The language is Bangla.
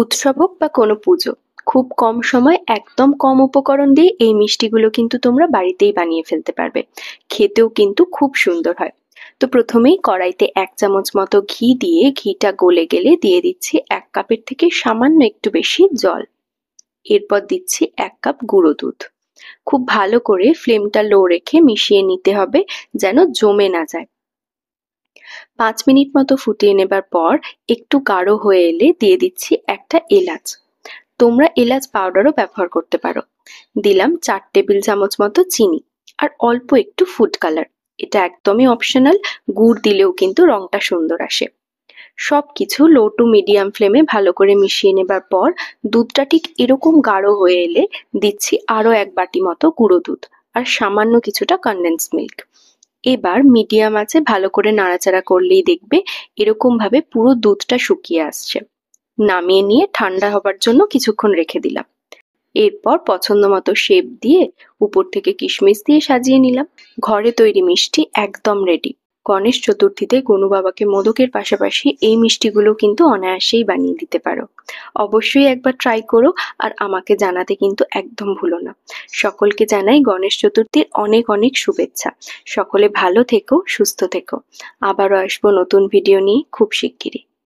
উৎসব হোক বা কোনো পুজো, খুব কম সময় একদম কম উপকরণ দিয়ে এই মিষ্টিগুলো কিন্তু তোমরা বাড়িতেই বানিয়ে ফেলতে পারবে। খেতেও কিন্তু খুব সুন্দর হয়। তো প্রথমেই কড়াইতে 1 চামচ মতো ঘি দিয়ে ঘিটা গলে গেলে দিয়ে দিচ্ছি 1 কাপের থেকে সামান্য একটু বেশি জল। এরপর দিচ্ছি 1 কাপ গুঁড়ো দুধ। খুব ভালো করে ফ্লেমটা লো রেখে মিশিয়ে নিতে হবে, যেন জমে না যায়। 5 মিনিট মতো ফুটিয়ে নেবার পর একটু গাঢ় হয়ে এলে দিয়ে দিচ্ছি একটা এলাচ। তোমরা এলাচ পাউডারও ব্যবহার করতে পারো। দিলাম 4 টেবিল চামচ মতো চিনি আর অল্প একটু ফুড কালার। এটা একদমই অপশনাল, গুড় দিলেও কিন্তু রংটা সুন্দর আসে। সবকিছু লো টু মিডিয়াম ফ্লেমে ভালো করে মিশিয়ে নেবার পর দুধটা ঠিক এরকম গাঢ় হয়ে এলে দিচ্ছি আরো 1 বাটি মতো গুঁড়ো দুধ আর সামান্য কিছুটা কনডেন্স মিল্ক। এবার মিডিয়াম আঁচে ভালো করে নাড়াচাড়া করলেই দেখবে এরকম ভাবে পুরো দুধটা শুকিয়ে আসছে। নামিয়ে নিয়ে ঠান্ডা হবার জন্য কিছুক্ষণ রেখে দিলাম। এরপর পছন্দ মতো শেপ দিয়ে উপর থেকে কিশমিশ দিয়ে সাজিয়ে নিলাম। ঘরে তৈরি মিষ্টি একদম রেডি। গণেশ চতুর্থীতে গনু বাবাকে মোদকের পাশাপাশি এই মিষ্টিগুলো কিন্তু অনায়াসেই বানিয়ে দিতে পারো। অবশ্যই একবার ট্রাই করো আর আমাকে জানাতে কিন্তু একদম ভুলো না। সকলকে জানাই গণেশ চতুর্থীর অনেক অনেক শুভেচ্ছা। সকলে ভালো থেকো, সুস্থ থেকো। আবারও আসবো নতুন ভিডিও নিয়ে খুব শিগগিরই।